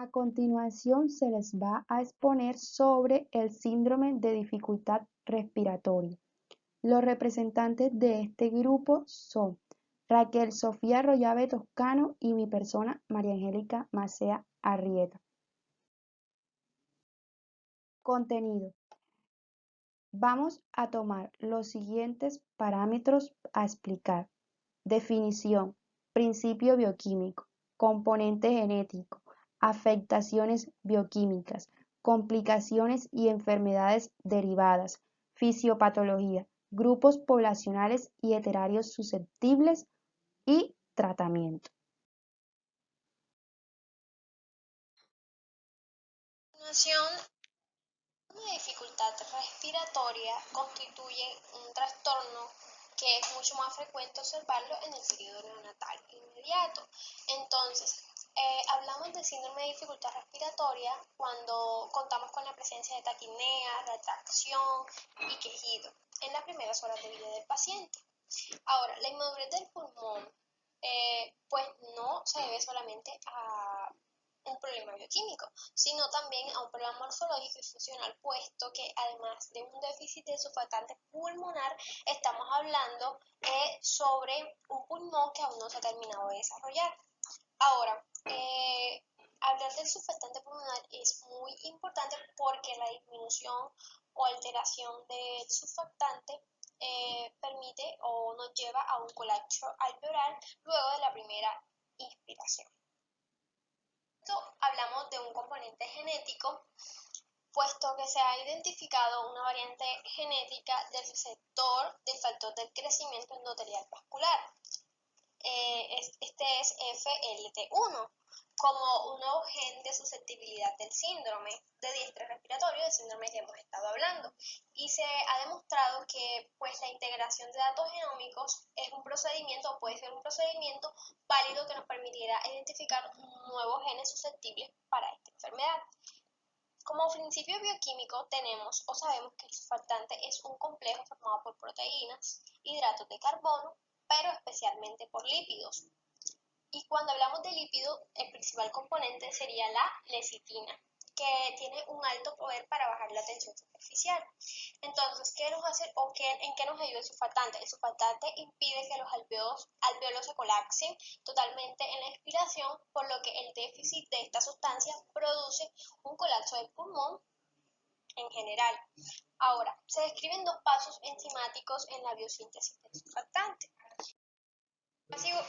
A continuación se les va a exponer sobre el síndrome de dificultad respiratoria. Los representantes de este grupo son Raquel Sofía Royave Toscano y mi persona María Angélica Macea Arrieta. Contenido. Vamos a tomar los siguientes parámetros a explicar. Definición, principio bioquímico, componente genético, afectaciones bioquímicas, complicaciones y enfermedades derivadas, fisiopatología, grupos poblacionales y heterarios susceptibles y tratamiento. Una dificultad respiratoria constituye un trastorno que es mucho más frecuente observarlo en el periodo neonatal inmediato. Entonces, hablamos de síndrome de dificultad respiratoria cuando contamos con la presencia de taquipnea, retracción y quejido en las primeras horas de vida del paciente. Ahora, la inmadurez del pulmón pues no se debe solamente a un problema bioquímico, sino también a un problema morfológico y funcional, puesto que además de un déficit de surfactante pulmonar, estamos hablando sobre un pulmón que aún no se ha terminado de desarrollar. Ahora, hablar del surfactante pulmonar es muy importante porque la disminución o alteración del surfactante permite o nos lleva a un colapso alveolar luego de la primera inspiración. Hablamos de un componente genético, puesto que se ha identificado una variante genética del receptor del factor del crecimiento endotelial vascular. Este es FLT1, como un nuevo gen de susceptibilidad del síndrome de diestre respiratorio, del síndrome que hemos estado hablando. Y se ha demostrado que pues, la integración de datos genómicos es un procedimiento, puede ser un procedimiento válido que nos permitiera identificar nuevos genes susceptibles para esta enfermedad. Como principio bioquímico tenemos o sabemos que el surfactante es un complejo formado por proteínas, hidratos de carbono, pero especialmente por lípidos. Y cuando hablamos de lípido, el principal componente sería la lecitina, que tiene un alto poder para bajar la tensión superficial. Entonces, ¿qué nos hace o en qué nos ayuda el surfactante? El surfactante impide que los alveolos se colapsen totalmente en la expiración, por lo que el déficit de esta sustancia produce un colapso del pulmón en general. Ahora, se describen dos pasos enzimáticos en la biosíntesis del surfactante.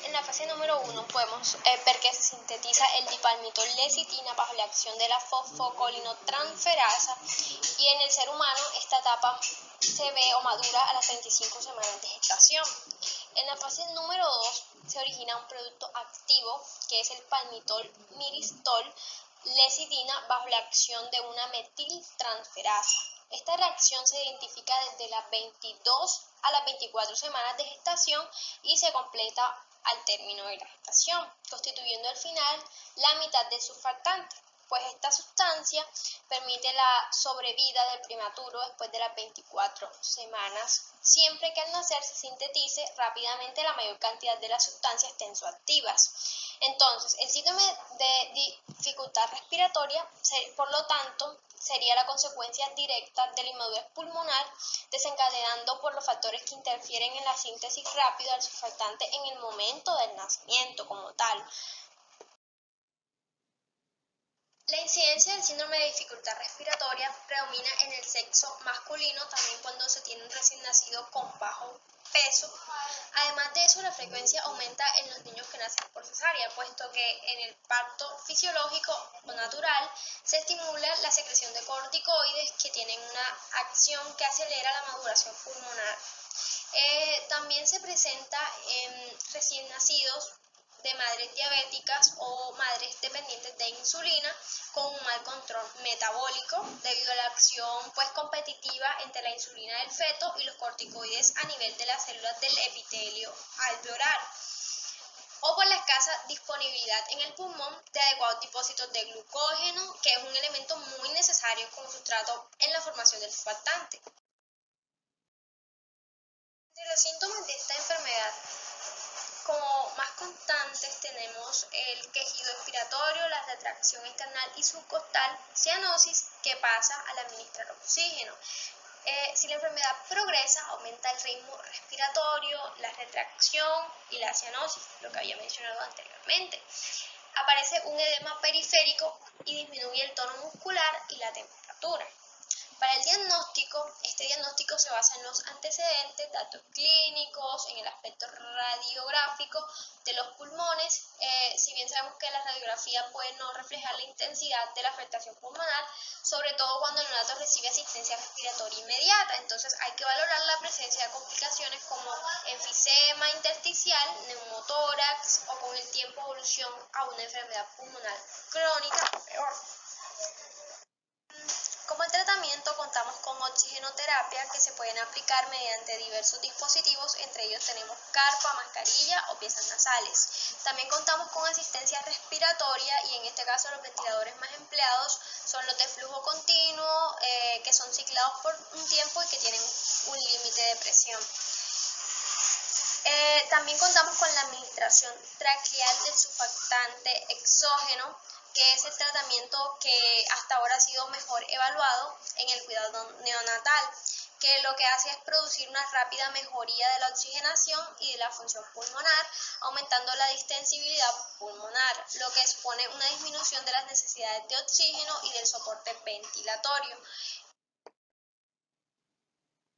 En la fase número 1 podemos ver que se sintetiza el dipalmitol-lecitina bajo la acción de la fosfocolinotransferasa y en el ser humano esta etapa se ve o madura a las 35 semanas de gestación. En la fase número 2 se origina un producto activo que es el palmitol-miristol-lecitina bajo la acción de una metiltransferasa. Esta reacción se identifica desde las 22 a las 24 semanas de gestación y se completa al término de la gestación, constituyendo al final la mitad del surfactante, pues esta sustancia permite la sobrevida del prematuro después de las 24 semanas, siempre que al nacer se sintetice rápidamente la mayor cantidad de las sustancias tensoactivas. Entonces, el síndrome de dificultad respiratoria, por lo tanto, sería la consecuencia directa de la inmadurez pulmonar, desencadenando por los factores que interfieren en la síntesis rápida del surfactante en el momento del nacimiento como tal. La incidencia del síndrome de dificultad respiratoria predomina en el sexo masculino, también cuando se tiene un recién nacido con bajo peso. Además de eso, la frecuencia aumenta en los niños que nacen por cesárea, puesto que en el parto fisiológico o natural se estimula la secreción de corticoides que tienen una acción que acelera la maduración pulmonar. También se presenta en recién nacidos de madres diabéticas o madres dependientes de insulina con un mal control metabólico debido a la acción competitiva entre la insulina del feto y los corticoides a nivel de las células del epitelio alveolar, o por la escasa disponibilidad en el pulmón de adecuados depósitos de glucógeno, que es un elemento muy necesario como sustrato en la formación del surfactante. Entre los síntomas de esta enfermedad como más constantes tenemos el quejido expiratorio, la retracción external y subcostal, cianosis, que pasa al administrar oxígeno. Si la enfermedad progresa, aumenta el ritmo respiratorio, la retracción y la cianosis, lo que había mencionado anteriormente. Aparece un edema periférico y disminuye el tono muscular y la temperatura. Para el diagnóstico, este diagnóstico se basa en los antecedentes, datos clínicos, en el aspecto radiográfico de los pulmones. Si bien sabemos que la radiografía puede no reflejar la intensidad de la afectación pulmonar, sobre todo cuando el neonato recibe asistencia respiratoria inmediata, entonces hay que valorar la presencia de complicaciones como enfisema intersticial, neumotórax o con el tiempo evolución a una enfermedad pulmonar crónica o peor. Como tratamiento contamos con oxigenoterapia que se pueden aplicar mediante diversos dispositivos, entre ellos tenemos carpa, mascarilla o piezas nasales. También contamos con asistencia respiratoria y en este caso los ventiladores más empleados son los de flujo continuo, que son ciclados por un tiempo y que tienen un límite de presión. También contamos con la administración traqueal del surfactante exógeno, que es el tratamiento que hasta ahora ha sido mejor evaluado en el cuidado neonatal, que lo que hace es producir una rápida mejoría de la oxigenación y de la función pulmonar, aumentando la distensibilidad pulmonar, lo que supone una disminución de las necesidades de oxígeno y del soporte ventilatorio.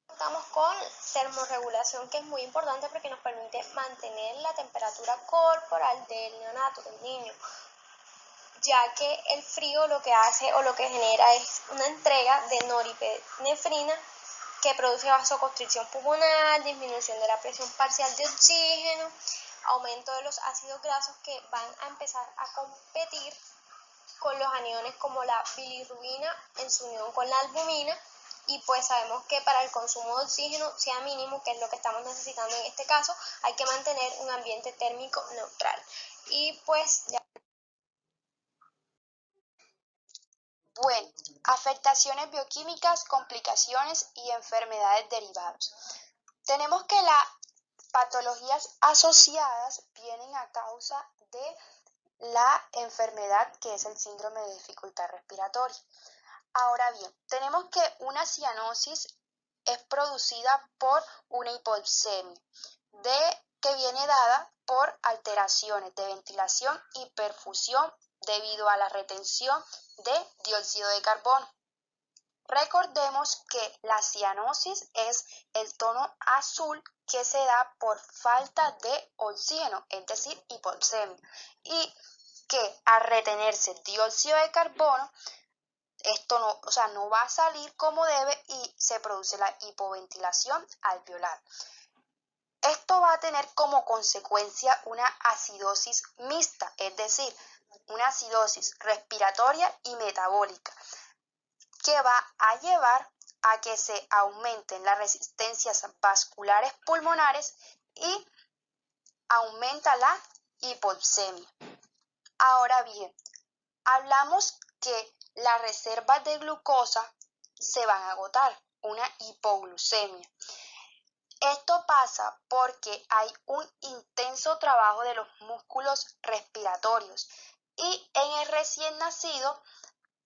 Contamos con termorregulación, que es muy importante porque nos permite mantener la temperatura corporal del neonato, del niño, ya que el frío lo que hace o lo que genera es una entrega de noripinefrina que produce vasoconstricción pulmonar, disminución de la presión parcial de oxígeno, aumento de los ácidos grasos que van a empezar a competir con los aniones como la bilirrubina en su unión con la albumina, y pues sabemos que para el consumo de oxígeno sea mínimo, que es lo que estamos necesitando en este caso, hay que mantener un ambiente térmico neutral. Y pues ya. Bueno, afectaciones bioquímicas, complicaciones y enfermedades derivadas. Tenemos que las patologías asociadas vienen a causa de la enfermedad que es el síndrome de dificultad respiratoria. Ahora bien, tenemos que una cianosis es producida por una hipoxemia, que viene dada por alteraciones de ventilación y perfusión debido a la retención de dióxido de carbono. Recordemos que la cianosis es el tono azul que se da por falta de oxígeno, es decir, hipoxemia, y que al retenerse dióxido de carbono, esto no va a salir como debe y se produce la hipoventilación alveolar. Esto va a tener como consecuencia una acidosis mixta, es decir, una acidosis respiratoria y metabólica, que va a llevar a que se aumenten las resistencias vasculares pulmonares y aumenta la hipoxemia. Ahora bien, hablamos que las reservas de glucosa se van a agotar, una hipoglucemia. Esto pasa porque hay un intenso trabajo de los músculos respiratorios y en el recién nacido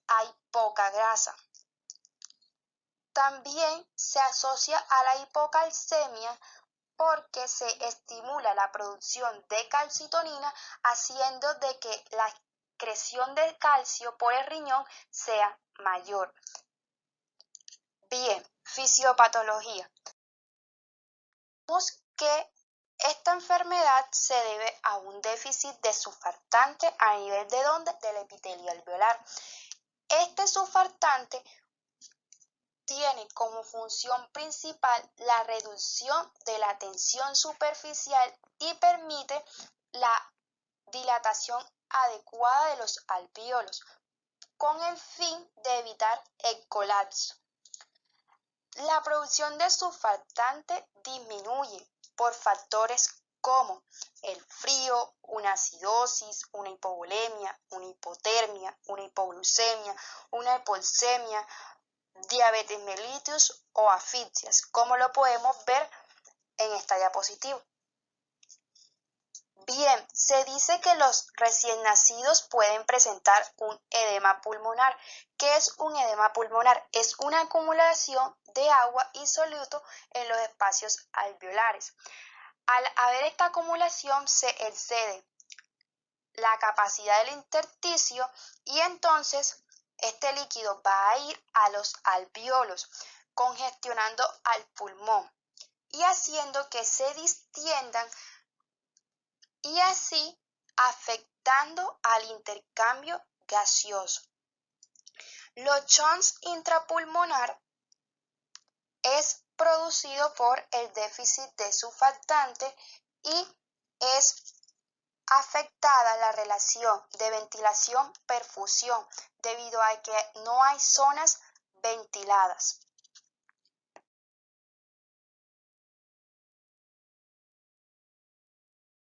hay poca grasa. También se asocia a la hipocalcemia porque se estimula la producción de calcitonina, haciendo de que la excreción de calcio por el riñón sea mayor. Bien, fisiopatología. Vemos que esta enfermedad se debe a un déficit de surfactante a nivel de ¿dónde? Del epitelio alveolar. Este surfactante tiene como función principal la reducción de la tensión superficial y permite la dilatación adecuada de los alvéolos, con el fin de evitar el colapso. La producción de surfactante disminuye por factores como el frío, una acidosis, una hipovolemia, una hipotermia, una hipoglucemia, una hipoxemia, diabetes mellitus o asfixias, como lo podemos ver en esta diapositiva. Bien, se dice que los recién nacidos pueden presentar un edema pulmonar. ¿Qué es un edema pulmonar? Es una acumulación de agua y soluto en los espacios alveolares. Al haber esta acumulación se excede la capacidad del intersticio y entonces este líquido va a ir a los alvéolos, congestionando al pulmón y haciendo que se distiendan y así afectando al intercambio gaseoso. Los chorns intrapulmonar es producido por el déficit de surfactante y es afectada la relación de ventilación-perfusión debido a que no hay zonas ventiladas.